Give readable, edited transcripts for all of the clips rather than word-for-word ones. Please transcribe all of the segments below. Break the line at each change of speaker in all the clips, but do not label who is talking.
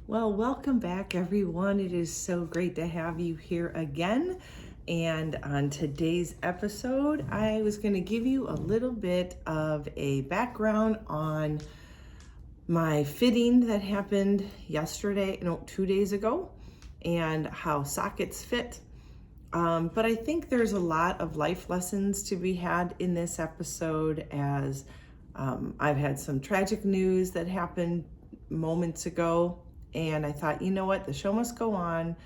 Well, welcome back, everyone. It is so great to have you here again. And on today's episode, I was going to give you a little bit of a background on my fitting that happened 2 days ago, and how sockets fit. But I think there's a lot of life lessons to be had in this episode, as I've had some tragic news that happened moments ago. And I thought, you know what, the show must go on,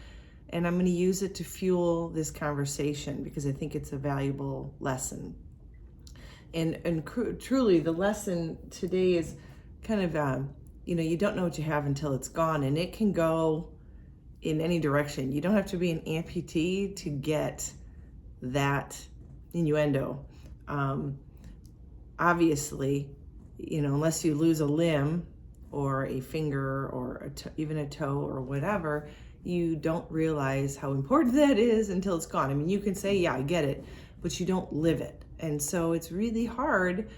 and I'm going to use it to fuel this conversation because I think it's a valuable lesson. And truly, the lesson today is kind of, you don't know what you have until it's gone, and it can go in any direction. You don't have to be an amputee to get that innuendo. Obviously, unless you lose a limb or a finger or even a toe or whatever, you don't realize how important that is until it's gone. I mean, you can say, yeah, I get it, but you don't live it. And so it's really hard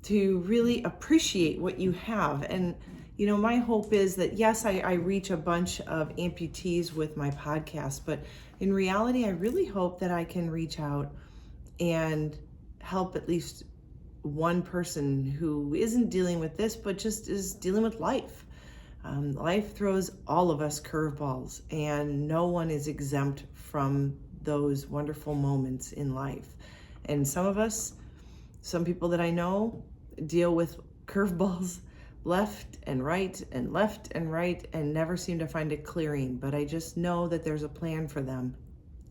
to really appreciate what you have. And, my hope is that, yes, I reach a bunch of amputees with my podcast, but in reality, I really hope that I can reach out and help at least one person who isn't dealing with this, but just is dealing with life. Life throws all of us curveballs, and no one is exempt from those wonderful moments in life. And some people that I know, deal with curveballs left and right and never seem to find a clearing. But I just know that there's a plan for them,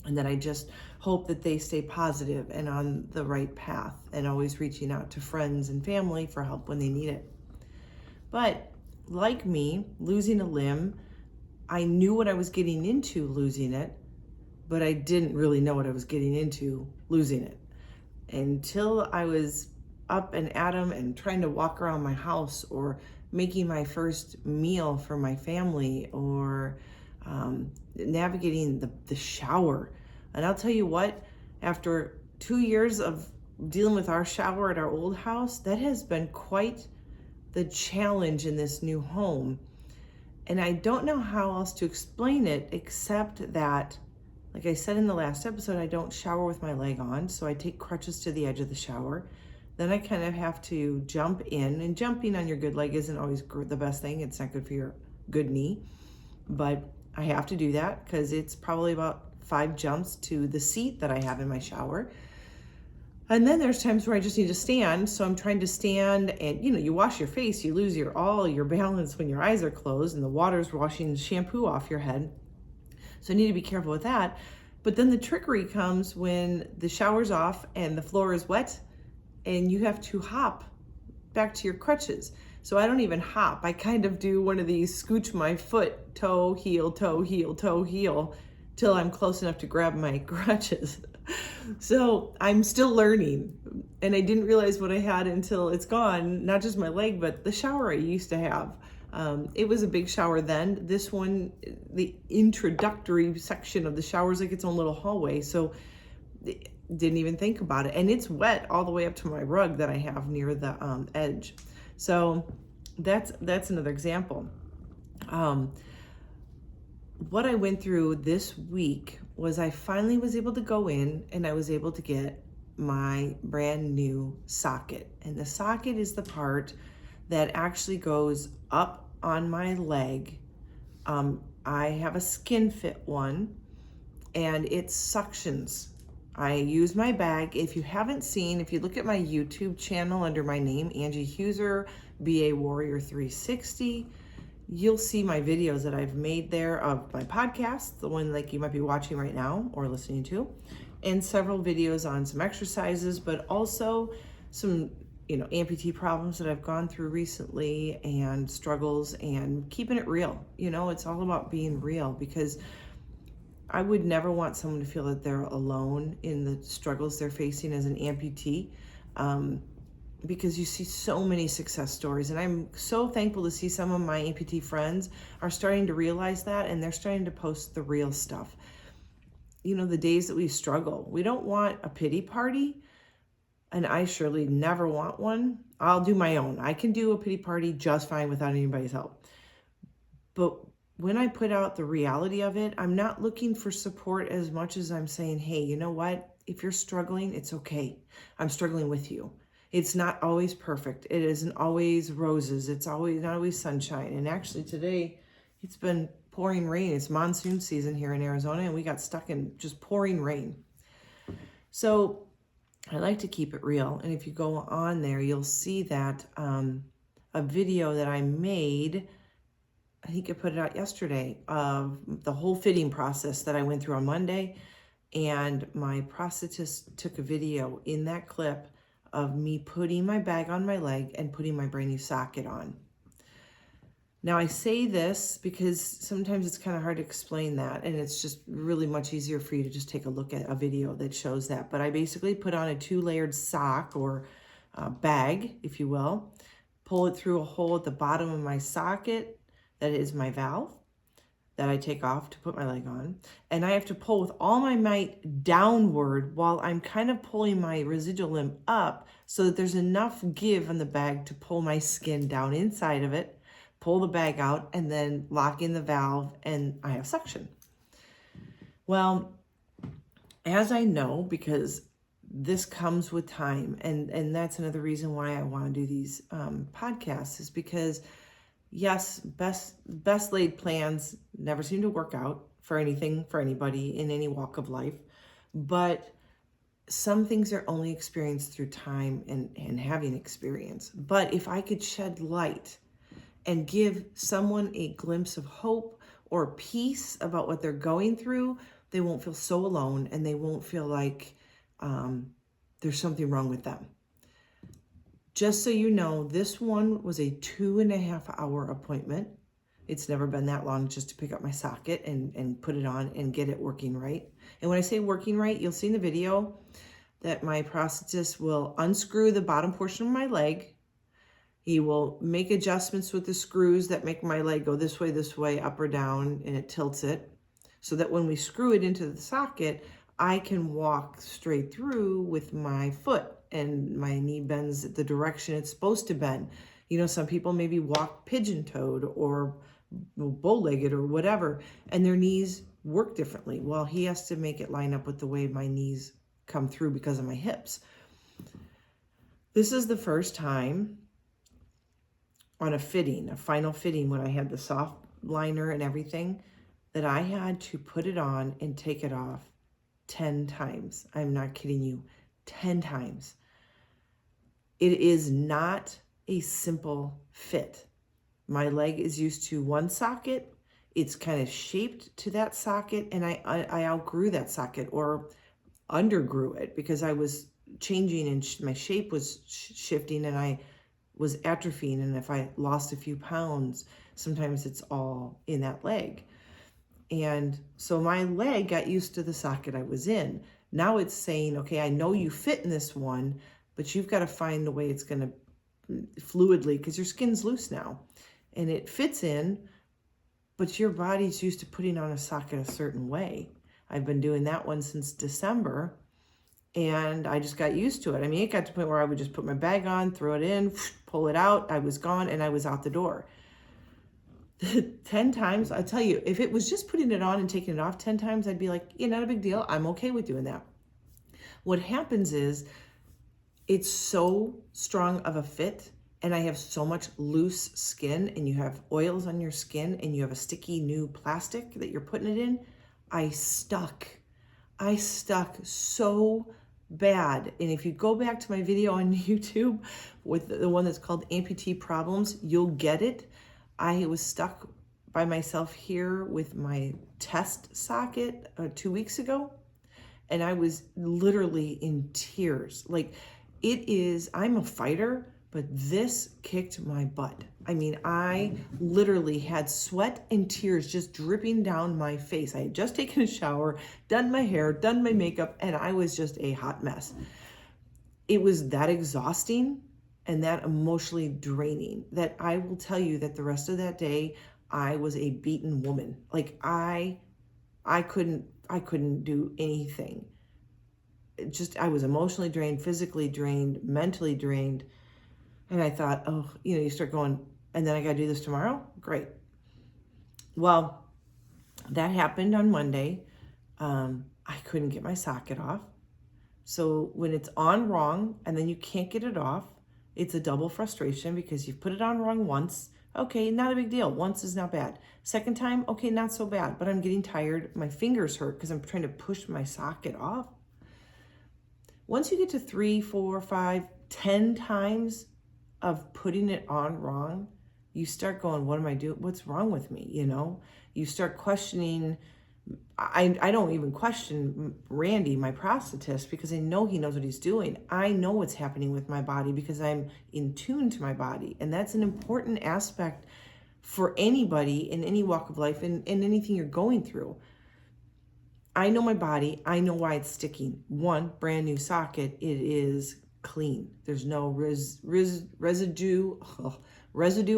and that I just hope that they stay positive and on the right path, and always reaching out to friends and family for help when they need it. But like me, losing a limb, I knew what I was getting into losing it, but I didn't really know what I was getting into losing it until I was up and at 'em and trying to walk around my house, or making my first meal for my family, or navigating the shower. And I'll tell you what, after 2 years of dealing with our shower at our old house, that has been quite the challenge in this new home. And I don't know how else to explain it, except that, like I said in the last episode, I don't shower with my leg on, so I take crutches to the edge of the shower. Then I kind of have to jump in, and jumping on your good leg isn't always the best thing. It's not good for your good knee, but I have to do that because it's probably about 5 jumps to the seat that I have in my shower. And then there's times where I just need to stand. So I'm trying to stand, and you wash your face, you lose all your balance when your eyes are closed and the water's washing shampoo off your head. So I need to be careful with that. But then the trickery comes when the shower's off and the floor is wet, and you have to hop back to your crutches. So I don't even hop. I kind of do one of these scooch my foot, toe, heel, till I'm close enough to grab my crutches. So I'm still learning, and I didn't realize what I had until it's gone. Not just my leg, but the shower I used to have. It was a big shower then. This one, the introductory section of the shower is like its own little hallway. So didn't even think about it. And it's wet all the way up to my rug that I have near the edge. So that's another example. What I went through this week was I finally was able to go in, and I was able to get my brand new socket. And the socket is the part that actually goes up on my leg. I have a skin fit one, and it suctions. I use my bag. If you haven't seen, if you look at my YouTube channel under my name, Angie Huser, BA Warrior 360, you'll see my videos that I've made there of my podcast, the one like you might be watching right now or listening to, and several videos on some exercises, but also some, amputee problems that I've gone through recently, and struggles, and keeping it real. It's all about being real, because I would never want someone to feel that they're alone in the struggles they're facing as an amputee, because you see so many success stories. And I'm so thankful to see some of my amputee friends are starting to realize that, and they're starting to post the real stuff. The days that we struggle, we don't want a pity party, and I surely never want one. I'll do my own. I can do a pity party just fine without anybody's help. But when I put out the reality of it, I'm not looking for support as much as I'm saying, hey, you know what? If you're struggling, it's okay. I'm struggling with you. It's not always perfect. It isn't always roses. It's always not always sunshine. And actually today it's been pouring rain. It's monsoon season here in Arizona, and we got stuck in just pouring rain. So I like to keep it real. And if you go on there, you'll see that a video that I made, I think I put it out yesterday, of the whole fitting process that I went through on Monday. And my prosthetist took a video in that clip of me putting my bag on my leg and putting my brand new socket on. Now I say this because sometimes it's kind of hard to explain that, and it's just really much easier for you to just take a look at a video that shows that. But I basically put on a 2-layered sock, or bag, if you will, pull it through a hole at the bottom of my socket, that is my valve, that I take off to put my leg on. And I have to pull with all my might downward while I'm kind of pulling my residual limb up, so that there's enough give on the bag to pull my skin down inside of it, pull the bag out, and then lock in the valve, and I have suction. Well, as I know, because this comes with time, and that's another reason why I want to do these podcasts, is because yes, best laid plans never seem to work out for anything, for anybody in any walk of life. But some things are only experienced through time and having experience. But if I could shed light and give someone a glimpse of hope or peace about what they're going through, they won't feel so alone, and they won't feel like there's something wrong with them. Just so you know, this one was a 2.5-hour appointment. It's never been that long just to pick up my socket and put it on and get it working right. And when I say working right, you'll see in the video that my prosthetist will unscrew the bottom portion of my leg. He will make adjustments with the screws that make my leg go this way, up or down, and it tilts it, so that when we screw it into the socket, I can walk straight through with my foot, and my knee bends the direction it's supposed to bend. You know, some people maybe walk pigeon-toed or bow-legged or whatever, and their knees work differently. Well, he has to make it line up with the way my knees come through because of my hips. This is the first time on a final fitting, when I had the soft liner and everything, that I had to put it on and take it off 10 times. I'm not kidding you, 10 times. It is not a simple fit. My leg is used to one socket. It's kind of shaped to that socket, and I outgrew that socket, or undergrew it, because I was changing and my shape was shifting, and I was atrophying. And if I lost a few pounds, sometimes it's all in that leg. And so my leg got used to the socket I was in. Now it's saying, okay, I know you fit in this one, but you've got to find the way it's going to fluidly, because your skin's loose now and it fits in, but your body's used to putting on a socket a certain way. I've been doing that one since December, and I just got used to it. I mean, it got to the point where I would just put my bag on, throw it in, pull it out. I was gone, and I was out the door. 10 times, I tell you, if it was just putting it on and taking it off 10 times, I'd be like, yeah, not a big deal. I'm okay with doing that. What happens is, it's so strong of a fit, and I have so much loose skin, and you have oils on your skin, and you have a sticky new plastic that you're putting it in. I stuck so bad. And if you go back to my video on YouTube with the one that's called Amputee Problems, you'll get it. I was stuck by myself here with my test socket 2 weeks ago, and I was literally in tears. Like, I'm a fighter, but this kicked my butt. I mean, I literally had sweat and tears just dripping down my face. I had just taken a shower, done my hair, done my makeup, and I was just a hot mess. It was that exhausting and that emotionally draining that I will tell you that the rest of that day, I was a beaten woman. Like, I couldn't do anything. I was emotionally drained, physically drained, mentally drained. And I thought, oh, you start going, and then I got to do this tomorrow? Great. Well, that happened on Monday. I couldn't get my socket off. So when it's on wrong and then you can't get it off, it's a double frustration because you've put it on wrong once. Okay, not a big deal. Once is not bad. Second time, okay, not so bad. But I'm getting tired. My fingers hurt because I'm trying to push my socket off. Once you get to 3, 4, 5, 10 times of putting it on wrong, you start going, what am I doing? What's wrong with me? You start questioning. I don't even question Randy, my prosthetist, because I know he knows what he's doing. I know what's happening with my body because I'm in tune to my body. And that's an important aspect for anybody in any walk of life and anything you're going through. I know my body. I know why it's sticking. One, brand new socket. It is clean. There's no residue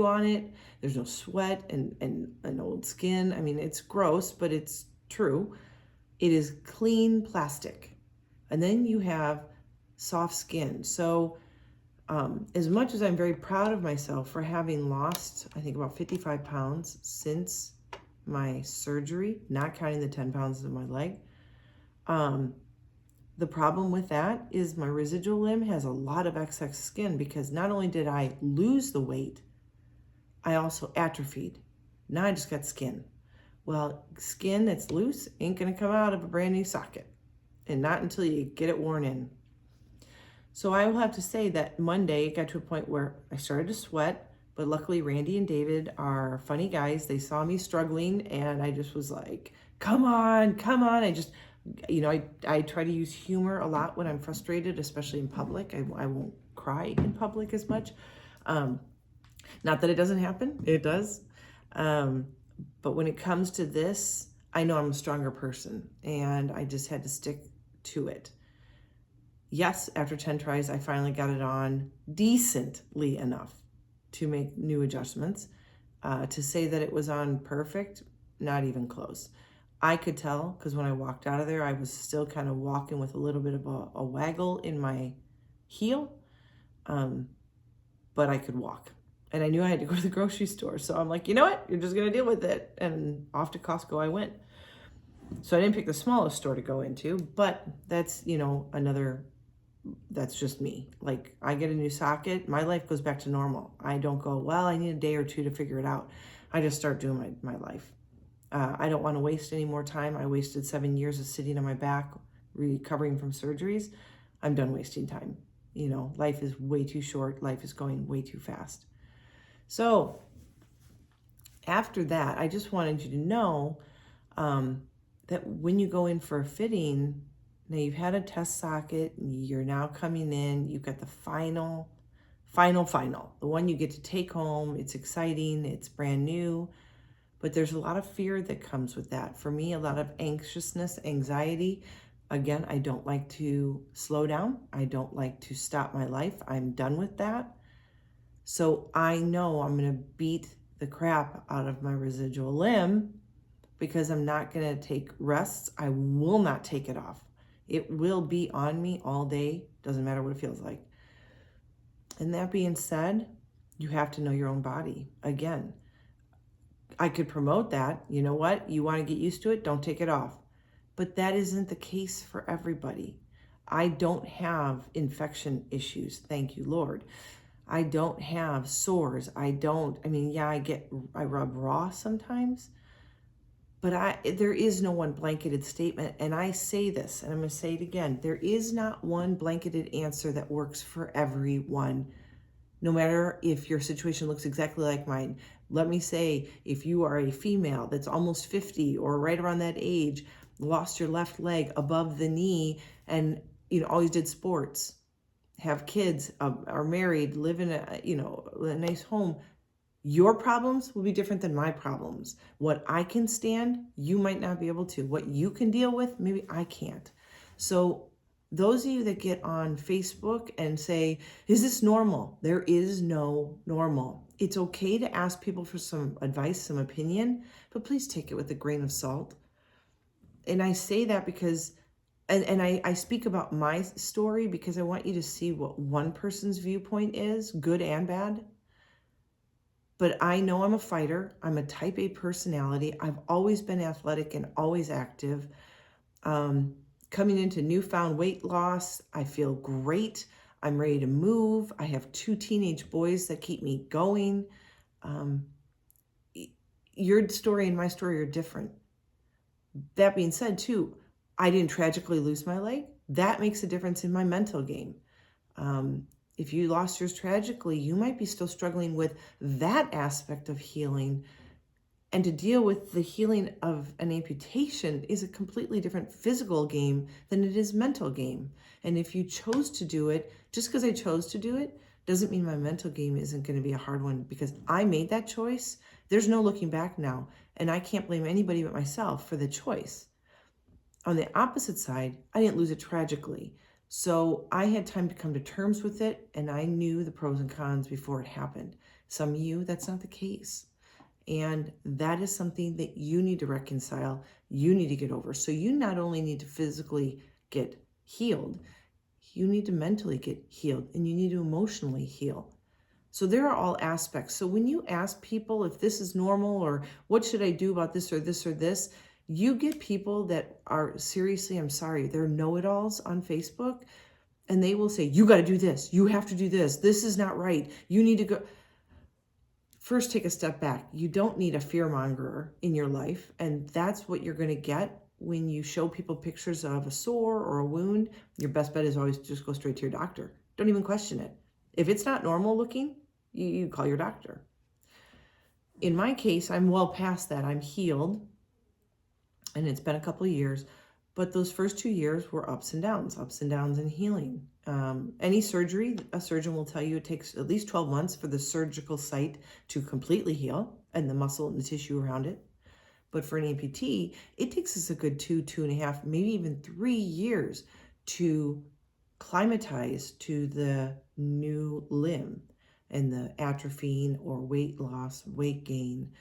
on it. There's no sweat and old skin. I mean, it's gross, but it's true. It is clean plastic. And then you have soft skin. So as much as I'm very proud of myself for having lost, I think about 55 pounds since my surgery, not counting the 10 pounds of my leg, the problem with that is my residual limb has a lot of excess skin because not only did I lose the weight, I also atrophied. Now I just got skin. Well, skin that's loose ain't gonna come out of a brand new socket, and not until you get it worn in. So I will have to say that Monday it got to a point where I started to sweat, but luckily Randy and David are funny guys. They saw me struggling and I just was like, come on. I just, I try to use humor a lot when I'm frustrated, especially in public. I won't cry in public as much. Not that it doesn't happen, it does. But when it comes to this, I know I'm a stronger person and I just had to stick to it. Yes, after 10 tries, I finally got it on decently enough to make new adjustments. To say that it was on perfect, not even close. I could tell because when I walked out of there, I was still kind of walking with a little bit of a waggle in my heel, but I could walk. And I knew I had to go to the grocery store. So I'm like, you know what? You're just going to deal with it. And off to Costco I went. So I didn't pick the smallest store to go into, but that's, that's just me. Like I get a new socket, my life goes back to normal. I don't go, well, I need a day or two to figure it out. I just start doing my life. I don't want to waste any more time. I wasted 7 years of sitting on my back, recovering from surgeries. I'm done wasting time. Life is way too short. Life is going way too fast. So after that, I just wanted you to know that when you go in for a fitting, now you've had a test socket, you're now coming in, you've got the final, the one you get to take home. It's exciting, it's brand new, but there's a lot of fear that comes with that. For me, a lot of anxiousness, anxiety. Again, I don't like to slow down. I don't like to stop my life. I'm done with that. So I know I'm going to beat the crap out of my residual limb because I'm not going to take rests. I will not take it off. It will be on me all day. Doesn't matter what it feels like. And that being said, you have to know your own body. Again, I could promote that. You know what? You want to get used to it? Don't take it off. But that isn't the case for everybody. I don't have infection issues. Thank you, Lord. I don't have sores. I rub raw sometimes, but there is no one blanketed statement. And I say this, and I'm going to say it again. There is not one blanketed answer that works for everyone, no matter if your situation looks exactly like mine. Let me say, if you are a female that's almost 50 or right around that age, lost your left leg above the knee, and always did sports, have kids, are married, live in a nice home, your problems will be different than my problems. What I can stand, you might not be able to. What you can deal with, maybe I can't. So those of you that get on Facebook and say, is this normal? There is no normal. It's okay to ask people for some advice, some opinion, but please take it with a grain of salt. And I say that because, and I speak about my story because I want you to see what one person's viewpoint is, good and bad. But I know I'm a fighter. I'm a type A personality. I've always been athletic and always active. Coming into newfound weight loss, I feel great. I'm ready to move. I have 2 teenage boys that keep me going. Um, your story and my story are different. That being said, too, I didn't tragically lose my leg. That makes a difference in my mental game. If you lost yours tragically, you might be still struggling with that aspect of healing. And to deal with the healing of an amputation is a completely different physical game than it is mental game. And if you chose to do it, just because I chose to do it, doesn't mean my mental game isn't going to be a hard one, because I made that choice. There's no looking back now. And I can't blame anybody but myself for the choice. On the opposite side, I didn't lose it tragically. So I had time to come to terms with it, and I knew the pros and cons before it happened. Some of you, that's not the case. And that is something that you need to reconcile, you need to get over. So you not only need to physically get healed, you need to mentally get healed, and you need to emotionally heal. So there are all aspects. So when you ask people if this is normal or what should I do about this or this or this, you get people that are seriously, I'm sorry, they're know-it-alls on Facebook, and they will say, you got to do this. You have to do this. This is not right. You need to go. First, take a step back. You don't need a fearmonger in your life, and that's what you're going to get when you show people pictures of a sore or a wound. Your best bet is always just go straight to your doctor. Don't even question it. If it's not normal looking, you call your doctor. In my case, I'm well past that. I'm healed, and it's been a couple of years, but those first 2 years were ups and downs in healing. Any surgery, a surgeon will tell you it takes at least 12 months for the surgical site to completely heal and the muscle and the tissue around it. But for an amputee, it takes us a good 2.5, maybe even 3 years to climatize to the new limb, and the atrophying or weight loss, weight gain,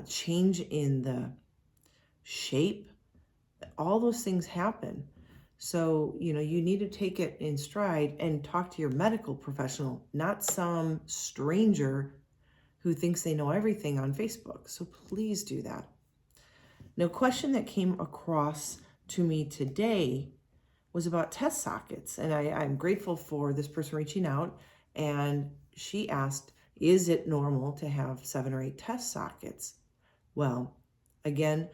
change in the shape, all those things happen. So, you need to take it in stride and talk to your medical professional, not some stranger who thinks they know everything on Facebook. So please do that. Now, a question that came across to me today was about test sockets. And I'm grateful for this person reaching out, and she asked, is it normal to have 7 or 8 test sockets? Well, again,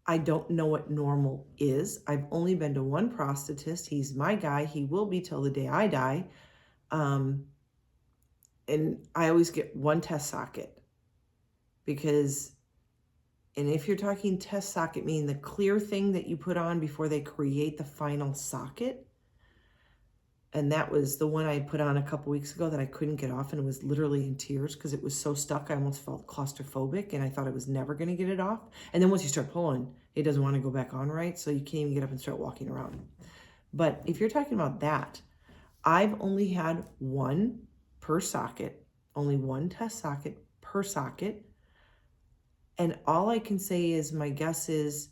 I don't know what normal is. I've only been to one prosthetist. He's my guy. He will be till the day I die. And I always get 1 test socket because, and if you're talking test socket, meaning the clear thing that you put on before they create the final socket, and that was the one I put on a couple weeks ago that I couldn't get off, and it was literally in tears because it was so stuck. I almost felt claustrophobic, and I thought I was never going to get it off. And then once you start pulling, it doesn't want to go back on right, so you can't even get up and start walking around. But if you're talking about that, I've only had 1 per socket, only 1 test socket per socket. And all I can say is my guess is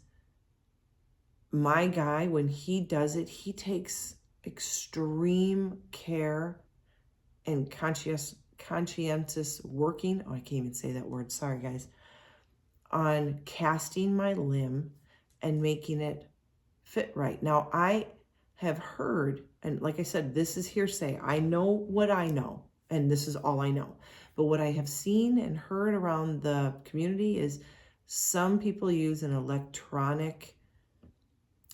my guy, when he does it, he takes extreme care and conscientious working, I can't even say that word, sorry guys, on casting my limb and making it fit right. Now, I have heard, and like I said, this is hearsay. I know what I know, and this is all I know. But what I have seen and heard around the community is some people use an electronic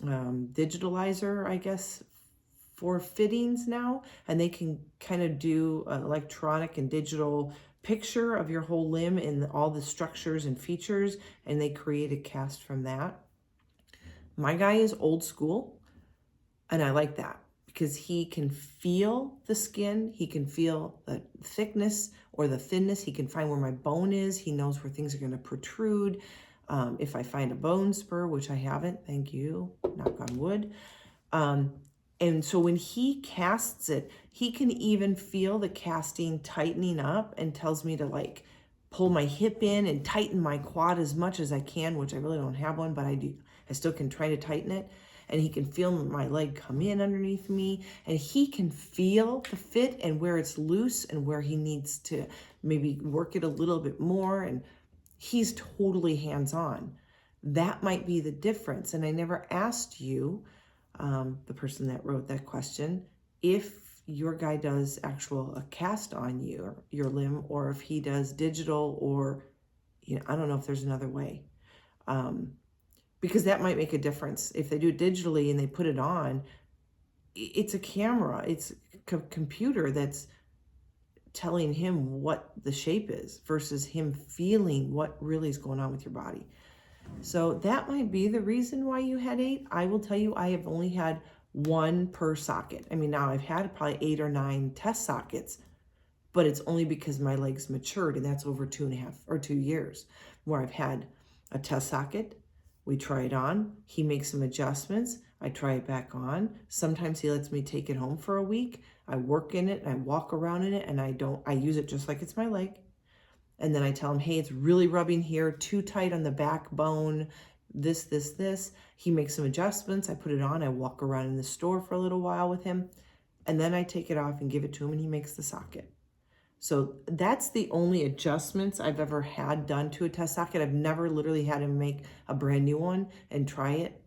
digitalizer, I guess, for fittings now, and they can kind of do an electronic and digital picture of your whole limb and all the structures and features, and they create a cast from that. My guy is old school, and I like that because he can feel the skin, he can feel the thickness or the thinness, he can find where my bone is, he knows where things are going to protrude. If I find a bone spur, which I haven't, thank you, knock on wood. And so when he casts it, he can even feel the casting tightening up and tells me to like pull my hip in and tighten my quad as much as I can, which I really don't have one, but I do. I still can try to tighten it. And he can feel my leg come in underneath me, and he can feel the fit and where it's loose and where he needs to maybe work it a little bit more, and he's totally hands-on. That might be the difference. And I never asked you, the person that wrote that question, if your guy does a cast on your limb, or if he does digital, or, I don't know if there's another way. Because that might make a difference. If they do it digitally and they put it on, it's a camera, it's a computer that's telling him what the shape is versus him feeling what really is going on with your body. So that might be the reason why you had 8. I will tell you, I have only had 1 per socket. I mean, now I've had probably 8 or 9 test sockets, but it's only because my legs matured, and that's over 2.5 or 2 years, where I've had a test socket. We try it on, he makes some adjustments, I try it back on. Sometimes he lets me take it home for a week. I work in it, and I walk around in it, and I use it just like it's my leg. And then I tell him, hey, it's really rubbing here, too tight on the backbone, this. He makes some adjustments. I put it on. I walk around in the store for a little while with him. And then I take it off and give it to him, and he makes the socket. So that's the only adjustments I've ever had done to a test socket. I've never literally had him make a brand new one and try it.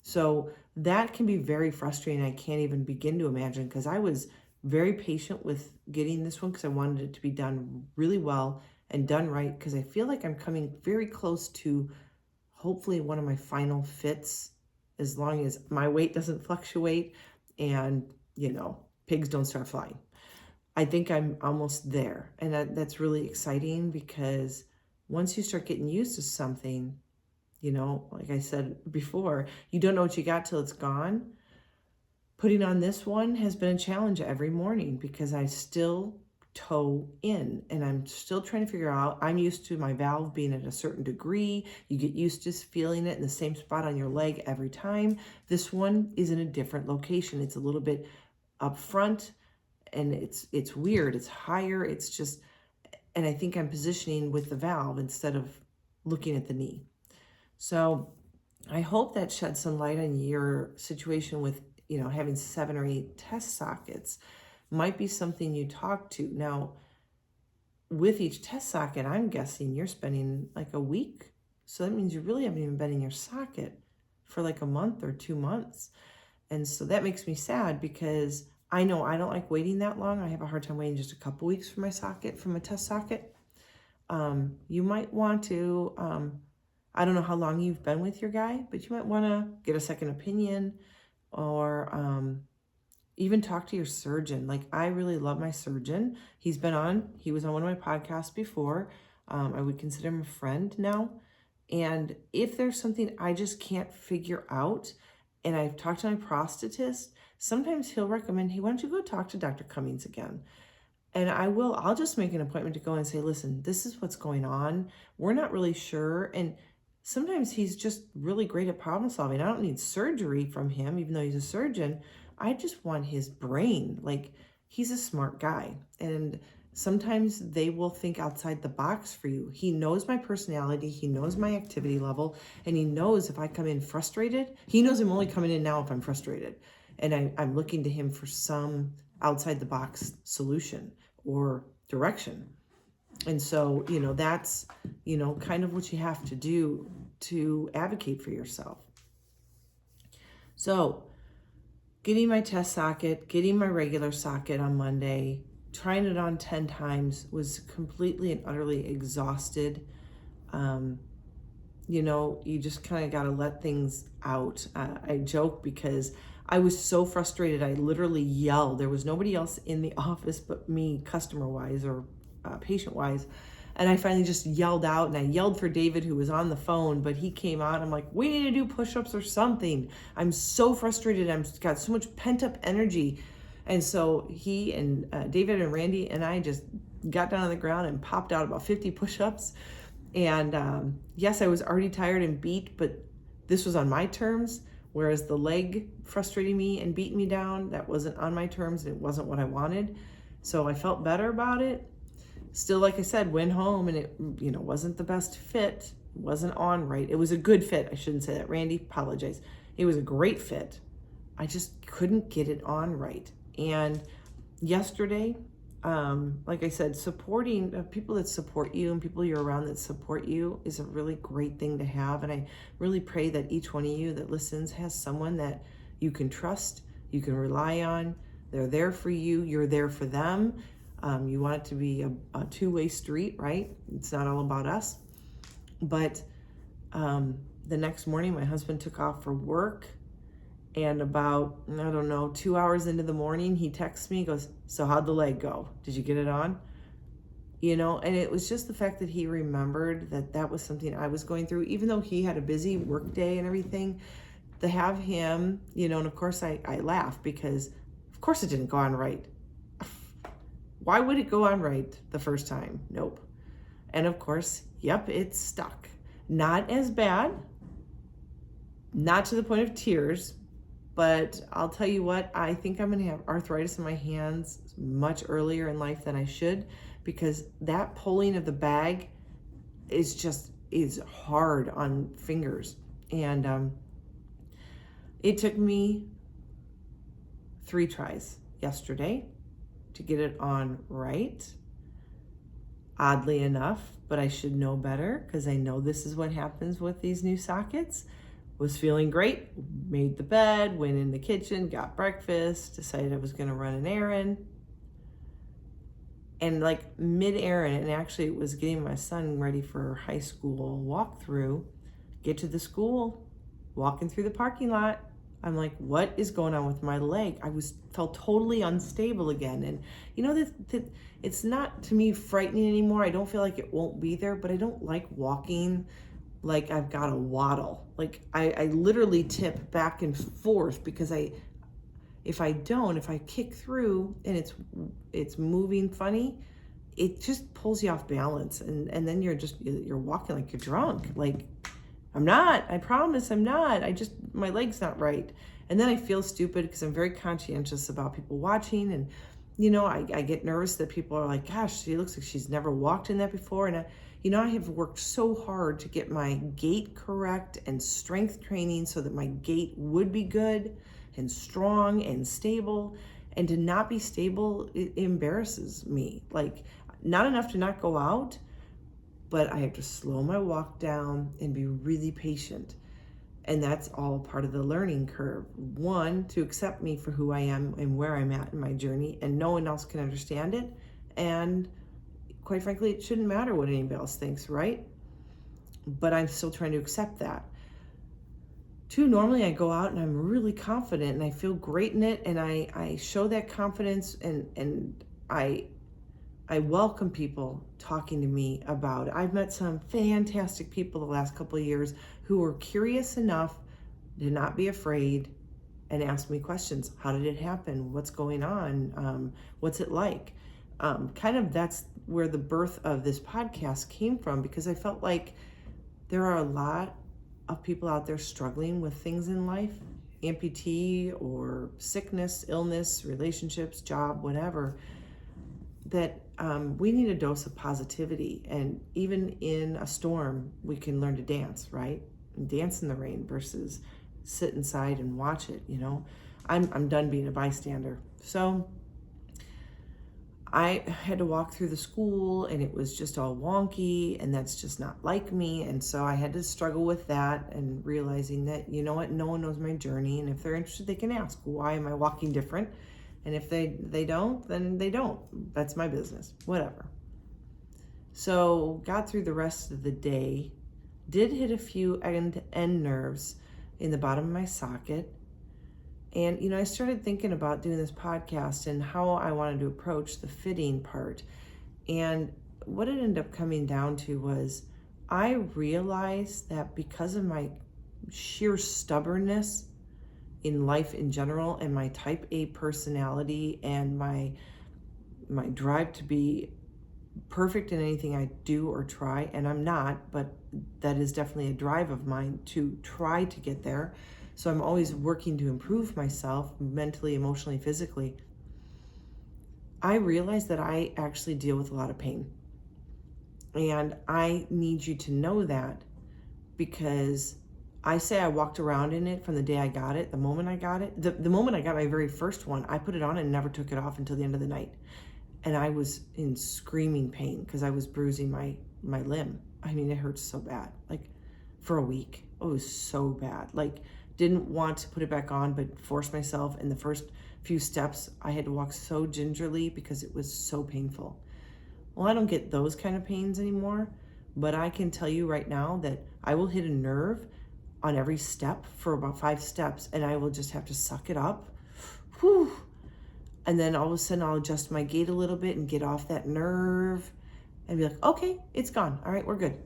So that can be very frustrating. I can't even begin to imagine, because I was very patient with getting this one because I wanted it to be done really well and done right, because I feel like I'm coming very close to hopefully one of my final fits, as long as my weight doesn't fluctuate and, pigs don't start flying. I think I'm almost there. And that's really exciting, because once you start getting used to something, like I said before, you don't know what you got till it's gone. Putting on this one has been a challenge every morning, because I still toe in, and I'm still trying to figure out, I'm used to my valve being at a certain degree. You get used to feeling it in the same spot on your leg every time. This one is in a different location. It's a little bit up front, and it's weird. It's higher. It's just, and I think I'm positioning with the valve instead of looking at the knee. So I hope that sheds some light on your situation with, having 7 or 8 test sockets. Might be something you talk to. Now, with each test socket, I'm guessing you're spending like a week. So that means you really haven't even been in your socket for like a month or 2 months. And so that makes me sad, because I know I don't like waiting that long. I have a hard time waiting just a couple weeks for my socket, from a test socket. You might want to, I don't know how long you've been with your guy, but you might want to get a second opinion, or even talk to your surgeon. Like, I really love my surgeon. He was on one of my podcasts before. I would consider him a friend now. And if there's something I just can't figure out, and I've talked to my prosthetist, sometimes he'll recommend, hey, why don't you go talk to Dr. Cummings again? And I'll just make an appointment to go and say, listen, this is what's going on. We're not really sure. And sometimes he's just really great at problem solving. I don't need surgery from him, even though he's a surgeon. I just want his brain. Like, he's a smart guy. And sometimes they will think outside the box for you. He knows my personality. He knows my activity level. And he knows if I come in frustrated, he knows I'm only coming in now if I'm frustrated. And I'm looking to him for some outside the box solution or direction. And so, that's, kind of what you have to do to advocate for yourself. So, getting my test socket, getting my regular socket on Monday, trying it on 10 times, was completely and utterly exhausted. You just kind of got to let things out. I joke because I was so frustrated. I literally yelled. There was nobody else in the office but me, customer-wise or patient-wise. And I finally just yelled out, and I yelled for David, who was on the phone, but he came out. I'm like, we need to do push-ups or something. I'm so frustrated. I've got so much pent-up energy. And so he and David and Randy and I just got down on the ground and popped out about 50 push-ups. And yes, I was already tired and beat, but this was on my terms, whereas the leg frustrating me and beating me down, that wasn't on my terms. It wasn't what I wanted. So I felt better about it. Still, like I said, went home, and it, wasn't the best fit. It wasn't on right. It was a good fit. I shouldn't say that. Randy, apologize. It was a great fit. I just couldn't get it on right. And yesterday, like I said, supporting people that support you and people you're around that support you is a really great thing to have. And I really pray that each one of you that listens has someone that you can trust, you can rely on. They're there for you, you're there for them. You want it to be a two-way street, right? It's not all about us. But the next morning, my husband took off for work. And about, I don't know, 2 hours into the morning, he texts me, goes, "So how'd the leg go? Did you get it on?" And it was just the fact that he remembered that that was something I was going through, even though he had a busy work day and everything, to have him, and of course I laugh because of course it didn't go on right. Why would it go on right the first time? Nope. And of course, yep, it stuck. Not as bad, not to the point of tears, but I'll tell you what, I think I'm going to have arthritis in my hands much earlier in life than I should, because that pulling of the bag is hard on fingers. And it took me 3 tries yesterday to get it on right. Oddly enough, but I should know better because I know this is what happens with these new sockets. Was feeling great, made the bed, went in the kitchen, got breakfast, decided I was gonna run an errand. And like mid-errand, and actually it was getting my son ready for high school walkthrough, get to the school, walking through the parking lot. I'm like, what is going on with my leg? Felt totally unstable again. And that it's not to me frightening anymore. I don't feel like it won't be there, but I don't like walking like I've got a waddle. Like I literally tip back and forth because if I kick through and it's moving funny, it just pulls you off balance. And then you're walking like you're drunk. Like, I'm not, I promise I'm not. My leg's not right. And then I feel stupid because I'm very conscientious about people watching. And, I get nervous that people are like, gosh, she looks like she's never walked in that before. And I have worked so hard to get my gait correct and strength training so that my gait would be good and strong and stable. And to not be stable, it embarrasses me. Like, not enough to not go out, but I have to slow my walk down and be really patient. And that's all part of the learning curve. 1, to accept me for who I am and where I'm at in my journey, and no one else can understand it. And quite frankly, it shouldn't matter what anybody else thinks, right? But I'm still trying to accept that. 2, normally I go out and I'm really confident and I feel great in it, and I show that confidence, and I welcome people talking to me about it. I've met some fantastic people the last couple of years who were curious enough to not be afraid and ask me questions. How did it happen? What's going on? What's it like? Kind of that's where the birth of this podcast came from, because I felt like there are a lot of people out there struggling with things in life, amputee or sickness, illness, relationships, job, whatever, that we need a dose of positivity. And even in a storm, we can learn to dance, right? And dance in the rain versus sit inside and watch it, I'm done being a bystander. So I had to walk through the school and it was just all wonky, and that's just not like me. And so I had to struggle with that and realizing that, no one knows my journey. And if they're interested, they can ask, why am I walking different? And if they don't, then they don't. That's my business, whatever. So got through the rest of the day, did hit a few end nerves in the bottom of my socket. And, I started thinking about doing this podcast and how I wanted to approach the fitting part. And what it ended up coming down to was I realized that because of my sheer stubbornness in life in general, and my type A personality, and my drive to be perfect in anything I do or try, and I'm not, but that is definitely a drive of mine to try to get there. So I'm always working to improve myself mentally, emotionally, physically. I realize that I actually deal with a lot of pain. And I need you to know that, because I say I walked around in it from the day I got it, the moment I got it. The moment I got my very first one, I put it on and never took it off until the end of the night. And I was in screaming pain because I was bruising my limb. I mean, it hurts so bad, like for a week. It was so bad. Like, didn't want to put it back on, but forced myself. And the first few steps, I had to walk so gingerly because it was so painful. Well, I don't get those kind of pains anymore, but I can tell you right now that I will hit a nerve on every step for about 5 steps, and I will just have to suck it up. Whew. And then all of a sudden I'll adjust my gait a little bit and get off that nerve and be like, okay, it's gone. All right, we're good.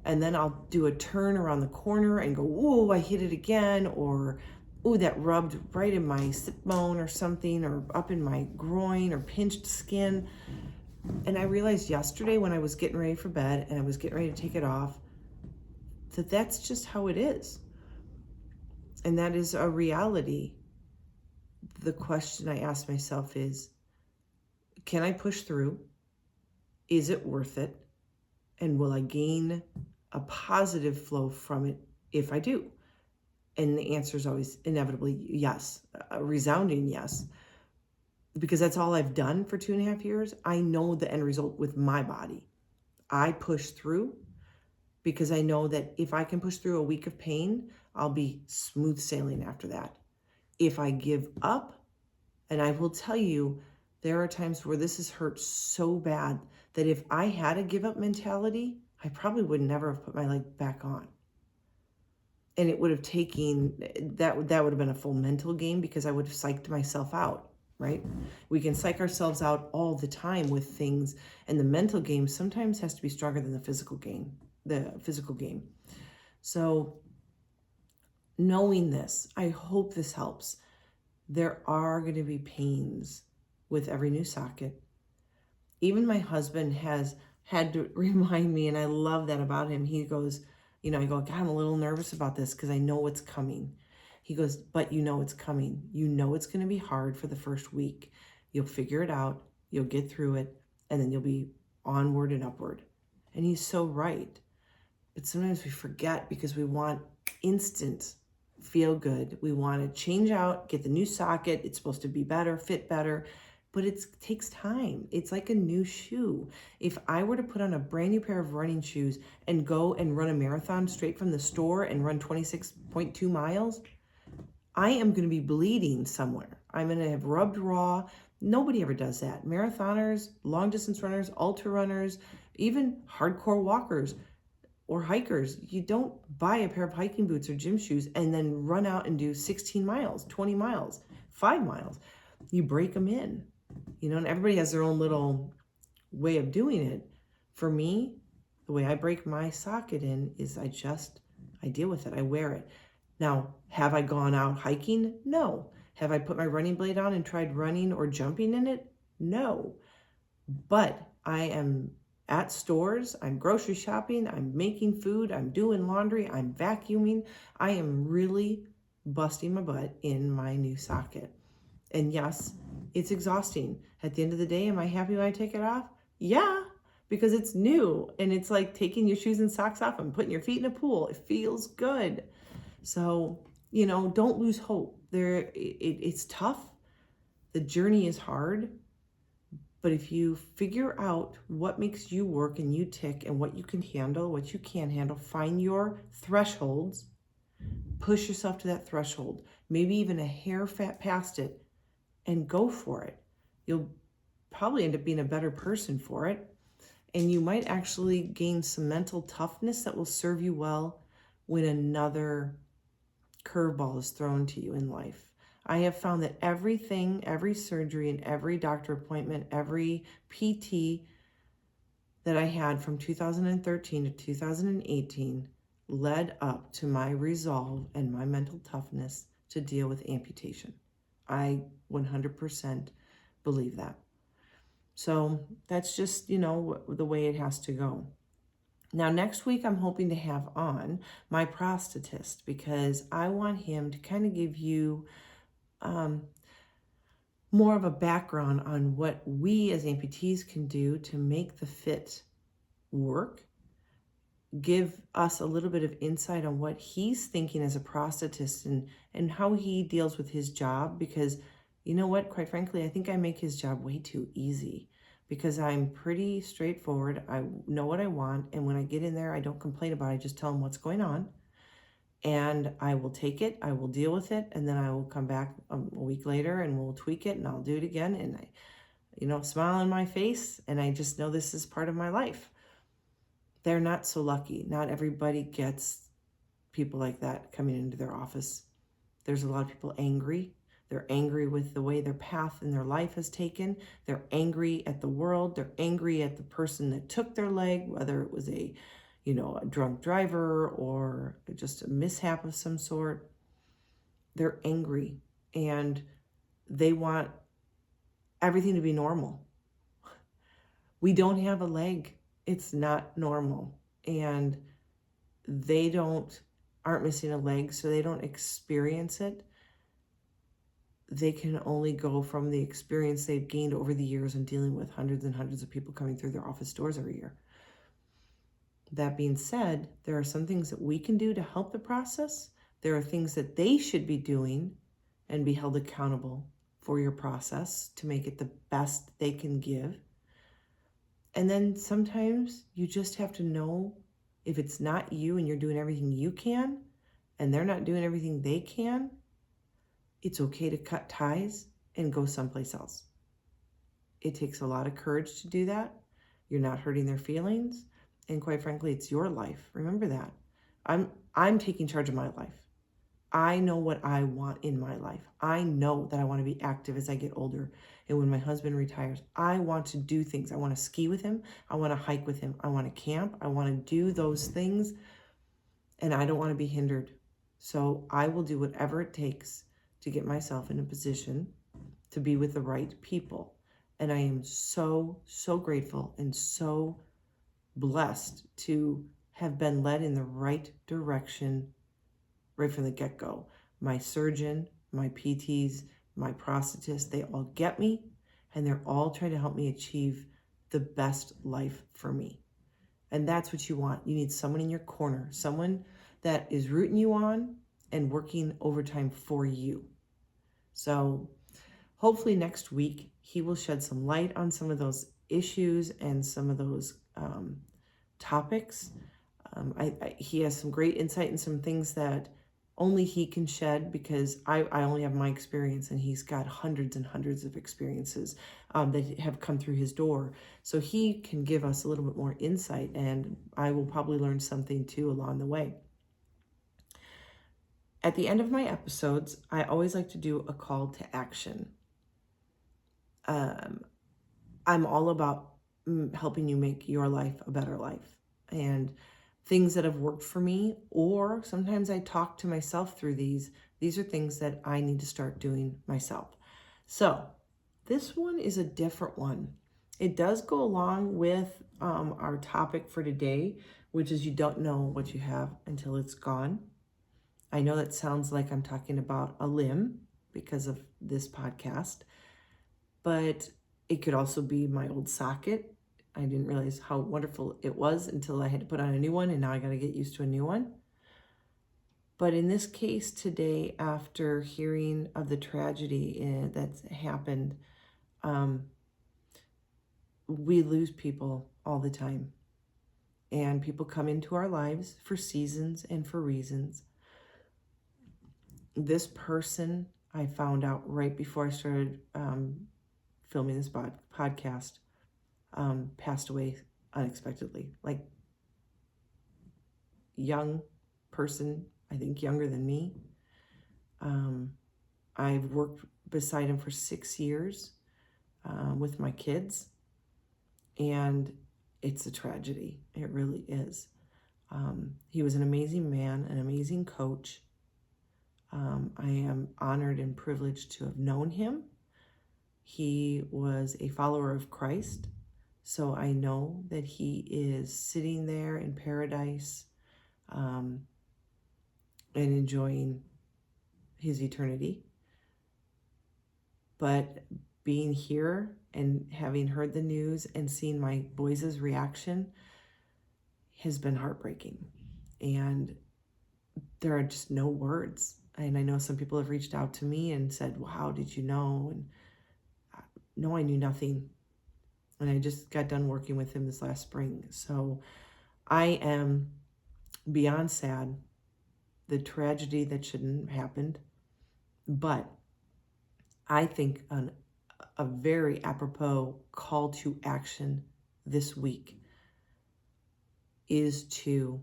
And then I'll do a turn around the corner and go, whoa, I hit it again. Or, oh, that rubbed right in my sit bone or something, or up in my groin, or pinched skin. And I realized yesterday when I was getting ready for bed and I was getting ready to take it off, that that's just how it is. And that is a reality. The question I ask myself is, can I push through? Is it worth it? And will I gain a positive flow from it if I do? And the answer is always inevitably yes, a resounding yes, because that's all I've done for 2.5 years. I know the end result with my body. I push through because I know that if I can push through a week of pain, I'll be smooth sailing after that. If I give up, and I will tell you, there are times where this has hurt so bad that if I had a give up mentality, I probably would never have put my leg back on. And it would have taken, that would have been a full mental game because I would have psyched myself out, right? We can psych ourselves out all the time with things, and the mental game sometimes has to be stronger than the physical game. So knowing this, I hope this helps. There are going to be pains with every new socket. Even my husband has had to remind me, and I love that about him. He goes, I go, God, I'm a little nervous about this because I know what's coming. He goes, but you know it's coming. You know it's going to be hard for the first week. You'll figure it out. You'll get through it, and then you'll be onward and upward. And he's so right. But sometimes we forget because we want instant feel good. We want to change out, get the new socket. It's supposed to be better, fit better, but it takes time. It's like a new shoe. If I were to put on a brand new pair of running shoes and go and run a marathon straight from the store and run 26.2 miles, I am going to be bleeding somewhere. I'm going to have rubbed raw. Nobody ever does that. Marathoners, long distance runners, ultra runners, even hardcore walkers or hikers, you don't buy a pair of hiking boots or gym shoes and then run out and do 16 miles, 20 miles, 5 miles. You break them in, and everybody has their own little way of doing it. For me, the way I break my socket in is I deal with it. I wear it. Now, have I gone out hiking? No. Have I put my running blade on and tried running or jumping in it? No. But I am at stores, I'm grocery shopping, I'm making food, I'm doing laundry, I'm vacuuming. I am really busting my butt in my new socket. And yes, it's exhausting. At the end of the day, am I happy when I take it off? Yeah, because it's new and it's like taking your shoes and socks off and putting your feet in a pool. It feels good. So, don't lose hope. It's tough. The journey is hard. But if you figure out what makes you work and you tick and what you can handle, what you can't handle, find your thresholds, push yourself to that threshold, maybe even a hair past it, and go for it. You'll probably end up being a better person for it. And you might actually gain some mental toughness that will serve you well when another curveball is thrown to you in life. I have found that everything, every surgery and every doctor appointment, every PT that I had from 2013 to 2018 led up to my resolve and my mental toughness to deal with amputation. I 100% believe that. So that's just, the way it has to go. Now, next week, I'm hoping to have on my prosthetist because I want him to kind of give you more of a background on what we as amputees can do to make the fit work, give us a little bit of insight on what he's thinking as a prosthetist and how he deals with his job, because you know what, quite frankly, I think I make his job way too easy. because I'm pretty straightforward. I know what I want. And when I get in there, I don't complain about it. I just tell them what's going on. And I will take it, I will deal with it, and then I will come back a week later and we'll tweak it and I'll do it again. And I, smile on my face, and I just know this is part of my life. They're not so lucky. Not everybody gets people like that coming into their office. There's a lot of people angry. They're angry with the way their path in their life has taken. They're angry at the world. They're angry at the person that took their leg, whether it was a drunk driver or just a mishap of some sort. They're angry and they want everything to be normal. We don't have a leg. It's not normal. And they aren't missing a leg, so they don't experience it. They can only go from the experience they've gained over the years and dealing with hundreds and hundreds of people coming through their office doors every year. That being said, there are some things that we can do to help the process. There are things that they should be doing and be held accountable for your process to make it the best they can give. And then sometimes you just have to know, if it's not you and you're doing everything you can and they're not doing everything they can, it's okay to cut ties and go someplace else. It takes a lot of courage to do that. You're not hurting their feelings. And quite frankly, it's your life. Remember that. I'm taking charge of my life. I know what I want in my life. I know that I want to be active as I get older. And when my husband retires, I want to do things. I want to ski with him. I want to hike with him. I want to camp. I want to do those things. And I don't want to be hindered. So I will do whatever it takes to get myself in a position to be with the right people. And I am so, so grateful and so blessed to have been led in the right direction right from the get-go. My surgeon, my PTs, my prosthetists, they all get me, and they're all trying to help me achieve the best life for me. And that's what you want. You need someone in your corner, someone that is rooting you on and working overtime for you. So hopefully next week, he will shed some light on some of those issues and some of those topics. He has some great insight and some things that only he can shed, because I only have my experience, and he's got hundreds and hundreds of experiences that have come through his door. So he can give us a little bit more insight, and I will probably learn something too along the way. At the end of my episodes, I always like to do a call to action. I'm all about helping you make your life a better life, and things that have worked for me, or sometimes I talk to myself through these. These are things that I need to start doing myself. So this one is a different one. It does go along with our topic for today, which is you don't know what you have until it's gone. I know that sounds like I'm talking about a limb because of this podcast, but it could also be my old socket. I didn't realize how wonderful it was until I had to put on a new one, and now I got to get used to a new one. But in this case today, after hearing of the tragedy that's happened, we lose people all the time. And people come into our lives for seasons and for reasons. This person, I found out right before I started filming this podcast, passed away unexpectedly. Like, young person, I think younger than me. I've worked beside him for 6 years with my kids, and it's a tragedy. It really is. He was an amazing man, an amazing coach. I am honored and privileged to have known him. He was a follower of Christ, so I know that he is sitting there in paradise and enjoying his eternity. But being here and having heard the news and seeing my boys' reaction has been heartbreaking. And there are just no words. And I know some people have reached out to me and said, well, how did you know? And no, I knew nothing. And I just got done working with him this last spring. So I am beyond sad, the tragedy that shouldn't have happened. But I think a very apropos call to action this week is to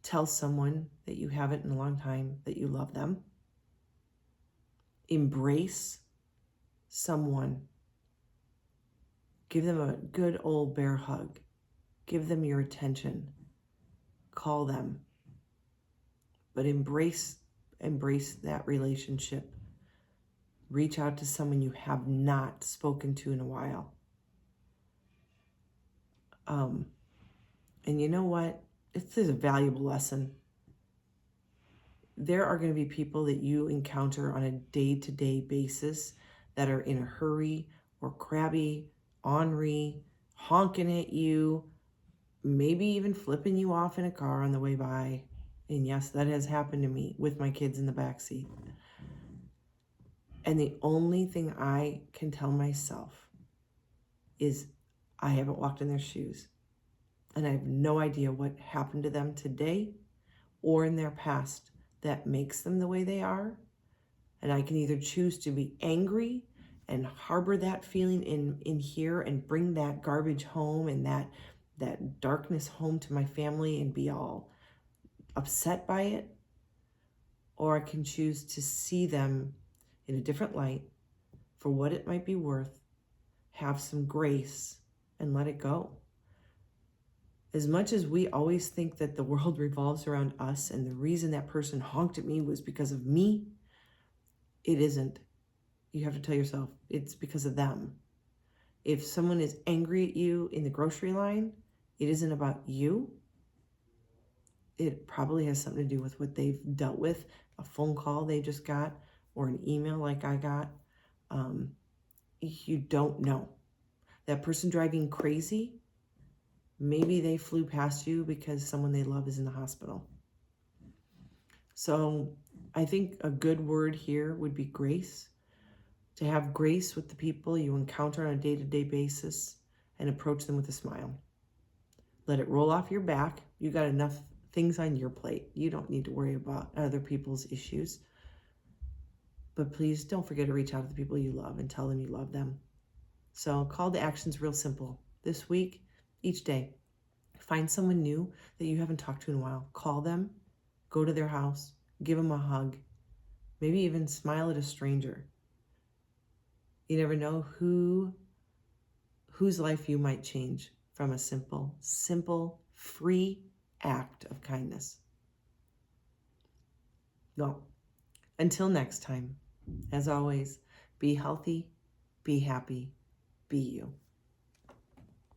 tell someone that you haven't in a long time that you love them. Embrace someone. Give them a good old bear hug. Give them your attention. Call them. But embrace that relationship. Reach out to someone you have not spoken to in a while. And you know what? This is a valuable lesson. There are going to be people that you encounter on a day-to-day basis that are in a hurry or crabby, ornery, honking at you, maybe even flipping you off in a car on the way by. And yes, that has happened to me with my kids in the backseat. And the only thing I can tell myself is I haven't walked in their shoes. And I have no idea what happened to them today or in their past that makes them the way they are. And I can either choose to be angry and harbor that feeling in here and bring that garbage home and that darkness home to my family and be all upset by it. Or I can choose to see them in a different light for what it might be worth, have some grace, and let it go. As much as we always think that the world revolves around us and the reason that person honked at me was because of me, it isn't. You have to tell yourself it's because of them. If someone is angry at you in the grocery line, it isn't about you. It probably has something to do with what they've dealt with, a phone call they just got, or an email like I got. You don't know. That person driving crazy, maybe they flew past you because someone they love is in the hospital. So I think a good word here would be grace. To have grace with the people you encounter on a day-to-day basis and approach them with a smile. Let it roll off your back. You got enough things on your plate. You don't need to worry about other people's issues. But please don't forget to reach out to the people you love and tell them you love them. So call to action's real simple. This week, each day, find someone new that you haven't talked to in a while. Call them, go to their house, give them a hug, maybe even smile at a stranger. You never know whose life you might change from a simple, free act of kindness. Well, until next time, as always, be healthy, be happy, be you.